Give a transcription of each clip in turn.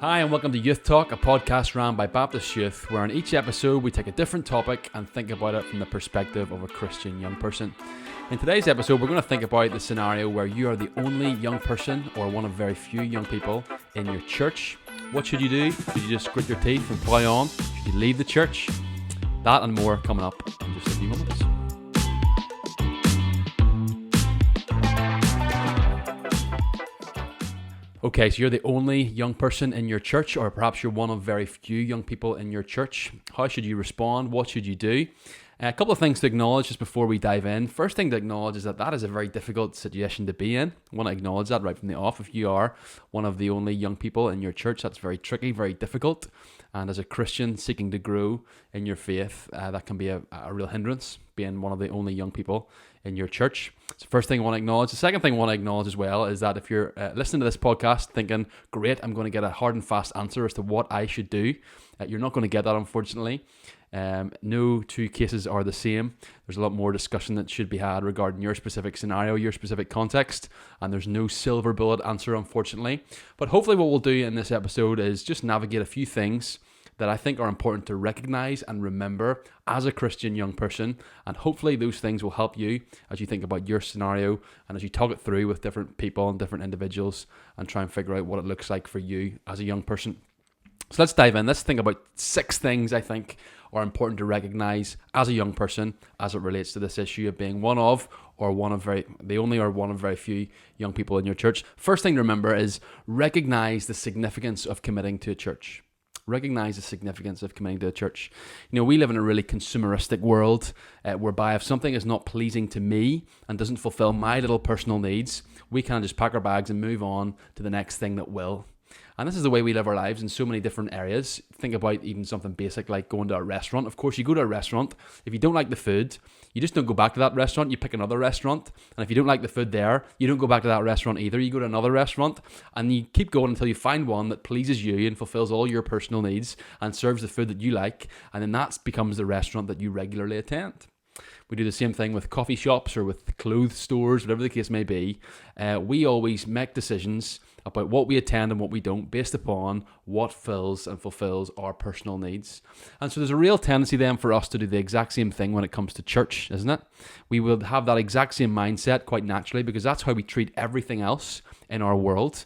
Hi and welcome to YouthTalk, a podcast run by Baptist Youth, where in each episode we take a different topic and think about it from the perspective of a Christian young person. In today's episode, we're going to think about the scenario where you are the only young person or one of very few young people in your church. What should you do? Should you just grit your teeth and plow on? Should you leave the church? That and more coming up in just a few moments. Okay, so you're the only young person in your church, or perhaps you're one of very few young people in your church. How should you respond? What should you do? A couple of things to acknowledge just before we dive in. First thing to acknowledge is that is a very difficult situation to be in. I want to acknowledge that right from the off. If you are one of the only young people in your church, that's very tricky, very difficult. And as a Christian seeking to grow in your faith, that can be a real hindrance, being one of the only young people in your church. So first thing I want to acknowledge. The second thing I want to acknowledge as well is that if you're listening to this podcast thinking, great, I'm going to get a hard and fast answer as to what I should do, you're not going to get that, unfortunately. No two cases are the same. There's a lot more discussion that should be had regarding your specific scenario, your specific context, and there's no silver bullet answer, unfortunately. But hopefully what we'll do in this episode is just navigate a few things that I think are important to recognize and remember as a Christian young person, and hopefully those things will help you as you think about your scenario and as you talk it through with different people and different individuals and try and figure out what it looks like for you as a young person. So let's dive in. Let's think about 6 things I think are important to recognize as a young person as it relates to this issue of being one of very few young people in your church. First thing to remember is recognize the significance of committing to a church. Recognize the significance of committing to a church. You know, we live in a really consumeristic world whereby if something is not pleasing to me and doesn't fulfill my little personal needs, we can just pack our bags and move on to the next thing that will. And this is the way we live our lives in so many different areas. Think about even something basic like going to a restaurant. Of course, you go to a restaurant. If you don't like the food, you just don't go back to that restaurant. You pick another restaurant. And if you don't like the food there, you don't go back to that restaurant either. You go to another restaurant and you keep going until you find one that pleases you and fulfills all your personal needs and serves the food that you like. And then that becomes the restaurant that you regularly attend. We do the same thing with coffee shops or with clothes stores, whatever the case may be. We always make decisions about what we attend and what we don't based upon what fills and fulfills our personal needs. And so there's a real tendency then for us to do the exact same thing when it comes to church, isn't it? We will have that exact same mindset quite naturally because that's how we treat everything else in our world.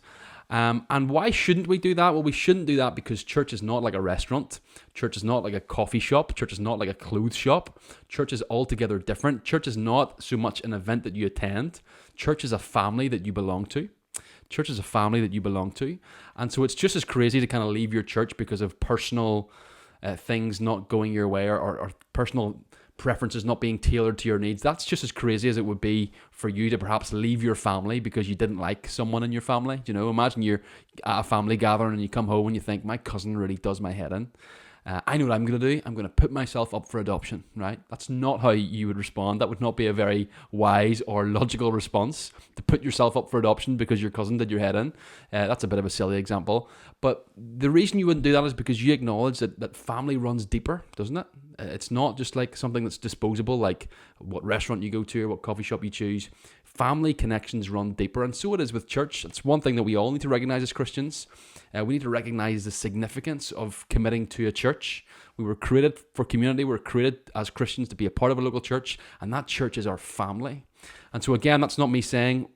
And why shouldn't we do that? Well, we shouldn't do that because church is not like a restaurant. Church is not like a coffee shop. Church is not like a clothes shop. Church is altogether different. Church is not so much an event that you attend. Church is a family that you belong to. Church is a family that you belong to. And so it's just as crazy to kind of leave your church because of personal things not going your way or personal preferences not being tailored to your needs. That's just as crazy as it would be for you to perhaps leave your family because you didn't like someone in your family. You know, imagine you're at a family gathering and you come home and you think, my cousin really does my head in. I know what I'm going to do. I'm going to put myself up for adoption, right? That's not how you would respond. That would not be a very wise or logical response to put yourself up for adoption because your cousin did your head in. That's a bit of a silly example. But the reason you wouldn't do that is because you acknowledge that family runs deeper, doesn't it? It's not just like something that's disposable, like what restaurant you go to or what coffee shop you choose. Family connections run deeper, and so it is with church. It's one thing that we all need to recognize as Christians. We need to recognize the significance of committing to a church. We were created for community. We're created as Christians to be a part of a local church, and that church is our family. And so again, that's not me saying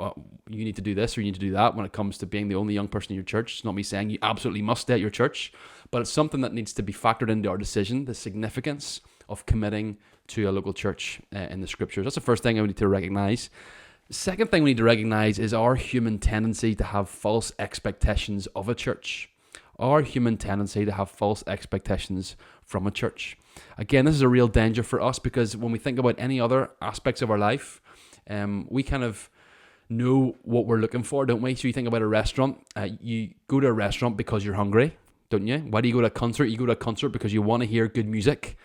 you need to do this or you need to do that when it comes to being the only young person in your church. It's not me saying you absolutely must stay at your church, but it's something that needs to be factored into our decision, the significance of committing to a local church in the scriptures. That's the first thing I need to recognize. Second thing we need to recognize is our human tendency to have false expectations of a church. Our human tendency to have false expectations from a church. Again, this is a real danger for us because when we think about any other aspects of our life, we kind of know what we're looking for, don't we? So you think about a restaurant. You go to a restaurant because you're hungry, don't you? Why do you go to a concert? You go to a concert because you want to hear good music.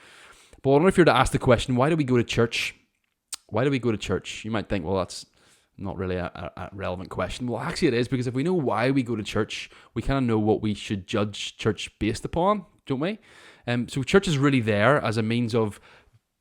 But I wonder if you're to ask the question, why do we go to church? Why do we go to church? You might think, well, that's not really a relevant question. Well, actually it is, because if we know why we go to church, we kind of know what we should judge church based upon, don't we? So church is really there as a means of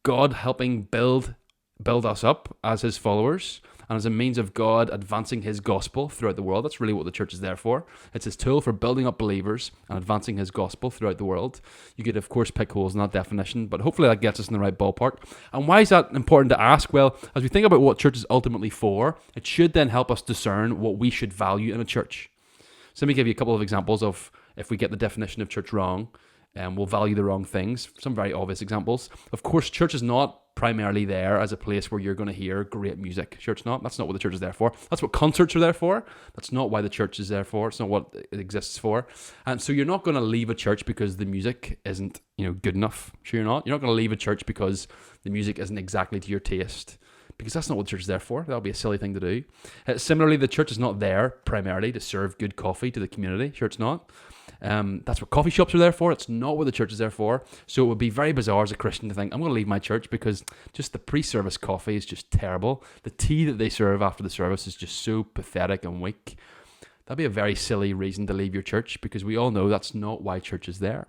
God helping build us up as his followers and as a means of God advancing his gospel throughout the world. That's really what the church is there for. It's his tool for building up believers and advancing his gospel throughout the world. You could, of course, pick holes in that definition, but hopefully that gets us in the right ballpark. And why is that important to ask? Well, as we think about what church is ultimately for, it should then help us discern what we should value in a church. So let me give you a couple of examples of if we get the definition of church wrong, and we'll value the wrong things. Some very obvious examples. Of course, church is not primarily there as a place where you're going to hear great music. Sure, it's not. That's not what the church is there for. That's what concerts are there for. That's not why the church is there for. It's not what it exists for. And so you're not going to leave a church because the music isn't, good enough. Sure, you're not. You're not going to leave a church because the music isn't exactly to your taste, because that's not what the church is there for. That would be a silly thing to do. Similarly, the church is not there primarily to serve good coffee to the community. Sure, it's not. That's what coffee shops are there for. It's not what the church is there for. So it would be very bizarre as a Christian to think, I'm going to leave my church because just the pre-service coffee is just terrible. The tea that they serve after the service is just so pathetic and weak. That'd be a very silly reason to leave your church, because we all know that's not why church is there.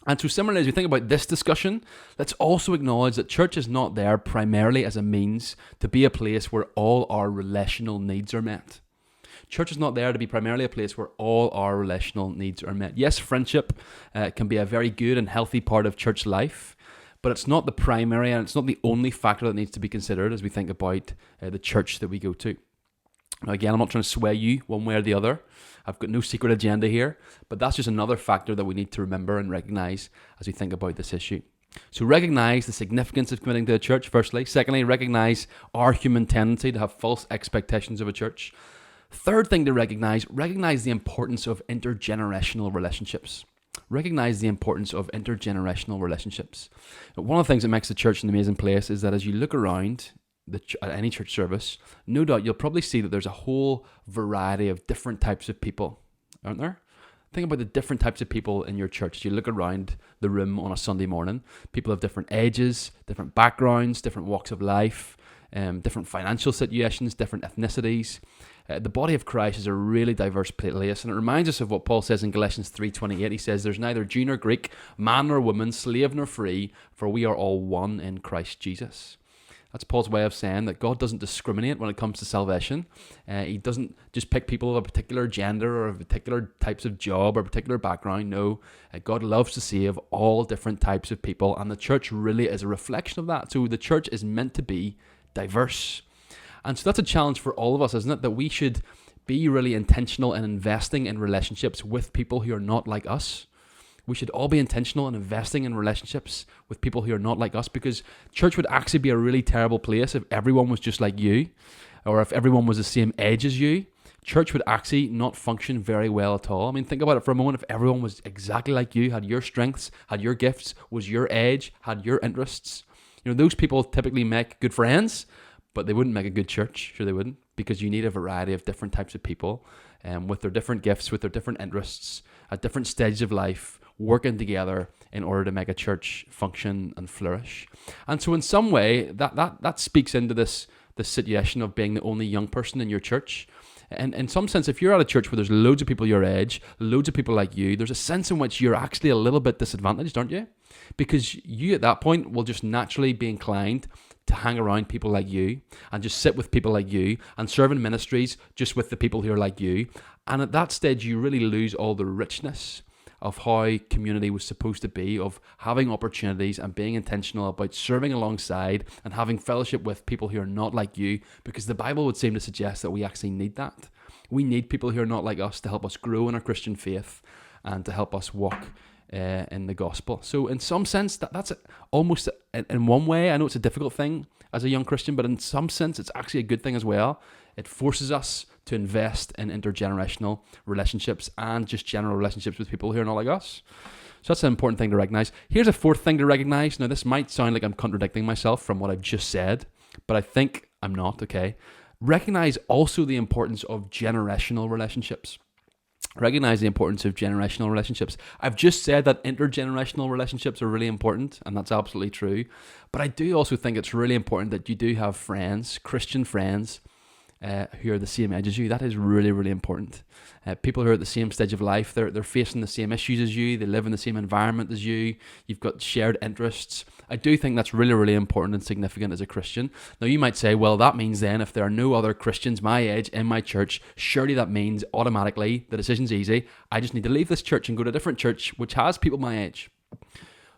And so similarly, as we think about this discussion, let's also acknowledge that church is not there primarily as a means to be a place where all our relational needs are met. Church is not there to be primarily a place where all our relational needs are met. Yes, friendship can be a very good and healthy part of church life, but it's not the primary and it's not the only factor that needs to be considered as we think about the church that we go to. Now again, I'm not trying to sway you one way or the other. I've got no secret agenda here, but that's just another factor that we need to remember and recognize as we think about this issue. So recognize the significance of committing to a church, firstly. Secondly, recognize our human tendency to have false expectations of a church. Third thing to recognize the importance of intergenerational relationships. Recognize the importance of intergenerational relationships. One of the things that makes the church an amazing place is that as you look around at any church service, no doubt you'll probably see that there's a whole variety of different types of people, aren't there? Think about the different types of people in your church. As you look around the room on a Sunday morning, people of different ages, different backgrounds, different walks of life, different financial situations, different ethnicities. The body of Christ is a really diverse place, and it reminds us of what Paul says in Galatians 3:28. He says, there's neither Jew nor Greek, man nor woman, slave nor free, for we are all one in Christ Jesus. That's Paul's way of saying that God doesn't discriminate when it comes to salvation. He doesn't just pick people of a particular gender or of particular types of job or particular background. No, God loves to save all different types of people, and the church really is a reflection of that. So the church is meant to be diverse. And so that's a challenge for all of us, isn't it? That we should be really intentional in investing in relationships with people who are not like us. We should all be intentional in investing in relationships with people who are not like us, because church would actually be a really terrible place if everyone was just like you, or if everyone was the same age as you. Church would actually not function very well at all. I mean, think about it for a moment. If everyone was exactly like you, had your strengths, had your gifts, was your age, had your interests, those people typically make good friends, but they wouldn't make a good church. Sure they wouldn't, because you need a variety of different types of people with their different gifts, with their different interests, at different stages of life, working together in order to make a church function and flourish. And so in some way, that speaks into this situation of being the only young person in your church. And in some sense, if you're at a church where there's loads of people your age, loads of people like you, there's a sense in which you're actually a little bit disadvantaged, aren't you? Because you at that point will just naturally be inclined to hang around people like you and just sit with people like you and serve in ministries just with the people who are like you. And at that stage, you really lose all the richness of how community was supposed to be, of having opportunities and being intentional about serving alongside and having fellowship with people who are not like you, because the Bible would seem to suggest that we actually need that. We need people who are not like us to help us grow in our Christian faith and to help us walk in the gospel. So in some sense, that's almost, in one way, I know it's a difficult thing as a young Christian, but in some sense, it's actually a good thing as well. It forces us to invest in intergenerational relationships and just general relationships with people who are not like us. So that's an important thing to recognize. Here's a fourth thing to recognize. Now, this might sound like I'm contradicting myself from what I've just said, but I think I'm not, okay? Recognize also the importance of generational relationships. Recognize the importance of generational relationships. I've just said that intergenerational relationships are really important, and that's absolutely true. But I do also think it's really important that you do have friends, Christian friends, who are the same age as you. That is really, really important. People who are at the same stage of life, they're facing the same issues as you, they live in the same environment as you, you've got shared interests. I do think that's really, really important and significant as a Christian. Now you might say, well, that means then if there are no other Christians my age in my church, surely that means automatically the decision's easy. I just need to leave this church and go to a different church which has people my age.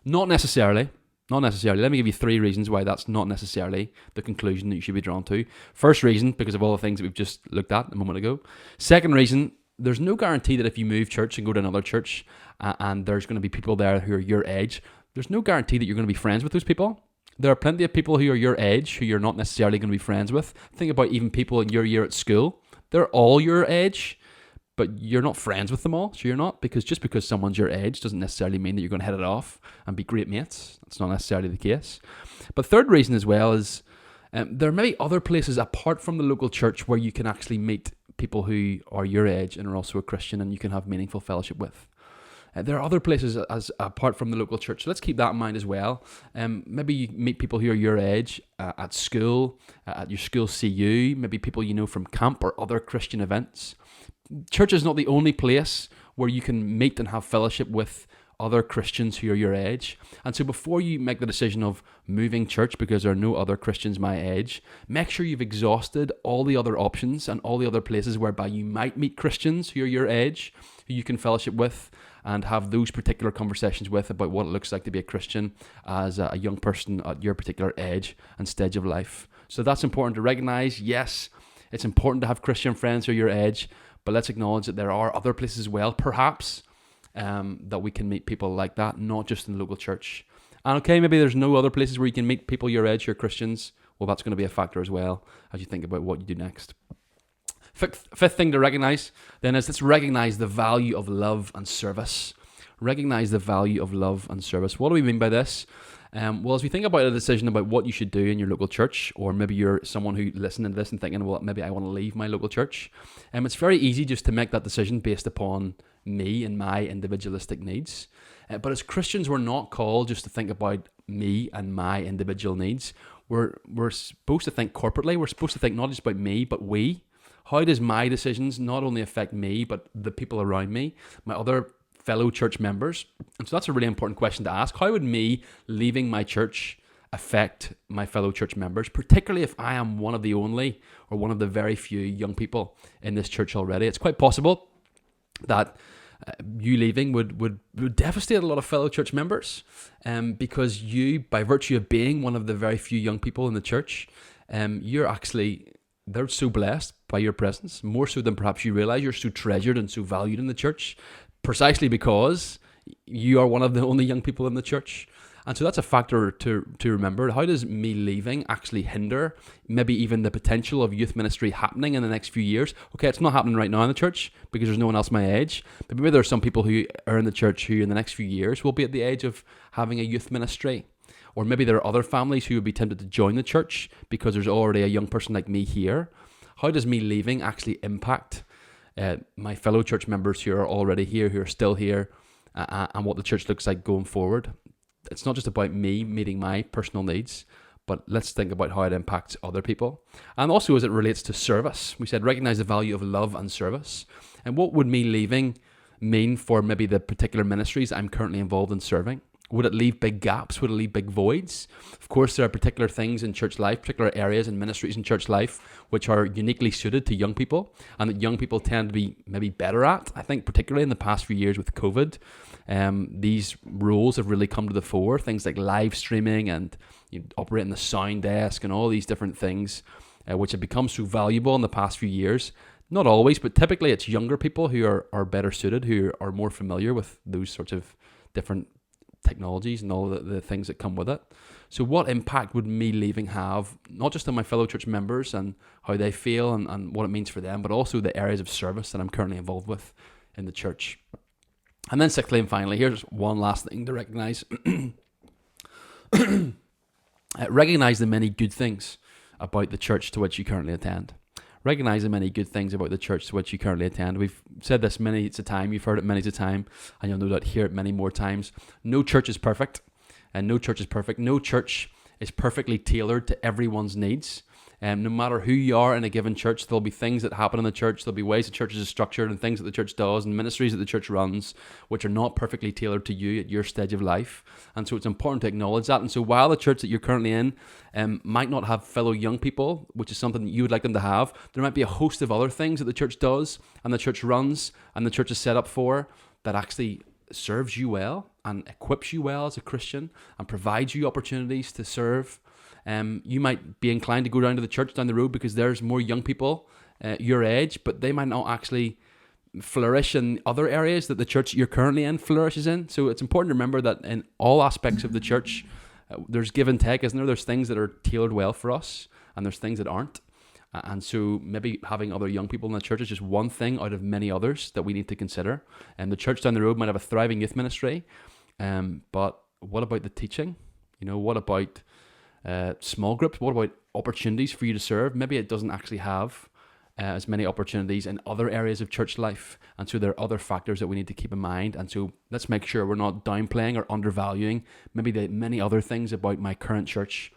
Not necessarily. Not necessarily. Let me give you 3 reasons why that's not necessarily the conclusion that you should be drawn to. First reason, because of all the things that we've just looked at a moment ago. Second reason, there's no guarantee that if you move church and go to another church and there's going to be people there who are your age, there's no guarantee that you're going to be friends with those people. There are plenty of people who are your age who you're not necessarily going to be friends with. Think about even people in your year at school. They're all your age, but you're not friends with them all. So you're not, because just because someone's your age doesn't necessarily mean that you're going to hit it off and be great mates. That's not necessarily the case. But third reason as well is there may be other places apart from the local church where you can actually meet people who are your age and are also a Christian and you can have meaningful fellowship with. There are other places as apart from the local church. So let's keep that in mind as well. Maybe you meet people who are your age at school, at your school CU, maybe people you know from camp or other Christian events. Church is not the only place where you can meet and have fellowship with other Christians who are your age. And so before you make the decision of moving church because there are no other Christians my age, make sure you've exhausted all the other options and all the other places whereby you might meet Christians who are your age, who you can fellowship with and have those particular conversations with about what it looks like to be a Christian as a young person at your particular age and stage of life. So that's important to recognize. Yes, it's important to have Christian friends who are your age, but let's acknowledge that there are other places as well, perhaps, that we can meet people like that, not just in the local church. And okay, maybe there's no other places where you can meet people your age who are Christians. Well, that's going to be a factor as well as you think about what you do next. Fifth thing to recognize then is let's recognize the value of love and service. Recognize the value of love and service. What do we mean by this? Well, as we think about a decision about what you should do in your local church, or maybe you're someone who listening to this and thinking, well, maybe I want to leave my local church. It's very easy just to make that decision based upon me and my individualistic needs. But as Christians, we're not called just to think about me and my individual needs. We're supposed to think corporately. We're supposed to think not just about me, but we. How does my decisions not only affect me, but the people around me, my other fellow church members? And so that's a really important question to ask. How would me leaving my church affect my fellow church members, particularly if I am one of the only or one of the very few young people in this church already? It's quite possible that you leaving would devastate a lot of fellow church members because you, by virtue of being one of the very few young people in the church, they're so blessed by your presence, more so than perhaps you realize. You're so treasured and so valued in the church, precisely because you are one of the only young people in the church. And so that's a factor to remember. How does me leaving actually hinder maybe even the potential of youth ministry happening in the next few years? Okay, it's not happening right now in the church because there's no one else my age. But maybe there are some people who are in the church who in the next few years will be at the age of having a youth ministry. Or maybe there are other families who would be tempted to join the church because there's already a young person like me here. How does me leaving actually impact my fellow church members who are already here, who are still here, and what the church looks like going forward? It's not just about me meeting my personal needs, but let's think about how it impacts other people. And also as it relates to service. We said recognize the value of love and service. And what would me leaving mean for maybe the particular ministries I'm currently involved in serving? Would it leave big gaps? Would it leave big voids? Of course, there are particular things in church life, particular areas and ministries in church life, which are uniquely suited to young people and that young people tend to be maybe better at. I think particularly in the past few years with COVID, these roles have really come to the fore. Things like live streaming and operating the sound desk and all these different things, which have become so valuable in the past few years. Not always, but typically it's younger people who are better suited, who are more familiar with those sorts of different technologies and all the things that come with it. So what impact would me leaving have, not just on my fellow church members and how they feel and what it means for them, but also the areas of service that I'm currently involved with in the church? And then sixthly and finally, here's one last thing to recognize. Recognize the many good things about the church to which you currently attend. Recognize the many good things about the church to which you currently attend. We've said this many a time. You've heard it many a time, and you'll no doubt hear it many more times. No church is perfect, and no church is perfect. No church is perfectly tailored to everyone's needs. No matter who you are in a given church, there'll be things that happen in the church. There'll be ways the church is structured and things that the church does and ministries that the church runs, which are not perfectly tailored to you at your stage of life. And so it's important to acknowledge that. And so while the church that you're currently in might not have fellow young people, which is something that you would like them to have, there might be a host of other things that the church does and the church runs and the church is set up for that actually serves you well and equips you well as a Christian and provides you opportunities to serve. You might be inclined to go down to the church down the road because there's more young people your age, but they might not actually flourish in other areas that the church you're currently in flourishes in. So it's important to remember that in all aspects of the church, there's give and take, isn't there? There's things that are tailored well for us and there's things that aren't. And so maybe having other young people in the church is just one thing out of many others that we need to consider. And the church down the road might have a thriving youth ministry, but what about the teaching? What about small groups? What about opportunities for you to serve? Maybe it doesn't actually have as many opportunities in other areas of church life. And so there are other factors that we need to keep in mind. And so let's make sure we're not downplaying or undervaluing maybe the many other things about my current church,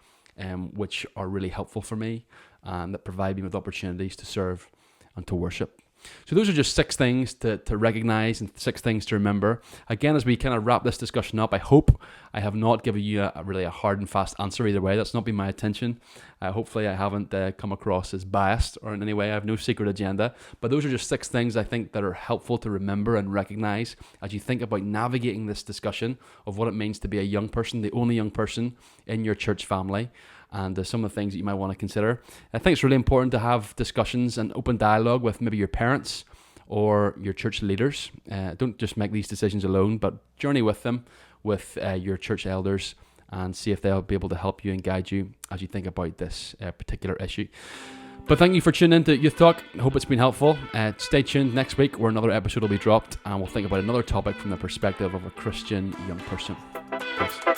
which are really helpful for me and that provide me with opportunities to serve and to worship. So those are just 6 things to recognize and 6 things to remember. Again, as we kind of wrap this discussion up, I hope I have not given you a hard and fast answer either way. That's not been my intention. Hopefully I haven't come across as biased or in any way. I have no secret agenda. But those are just 6 things I think that are helpful to remember and recognize as you think about navigating this discussion of what it means to be a young person, the only young person in your church family. And some of the things that you might want to consider. I think it's really important to have discussions and open dialogue with maybe your parents or your church leaders. Don't just make these decisions alone, but journey with them, with your church elders, and see if they'll be able to help you and guide you as you think about this particular issue. But thank you for tuning in to Youth Talk. I hope it's been helpful. Stay tuned next week where another episode will be dropped and we'll think about another topic from the perspective of a Christian young person. Thanks.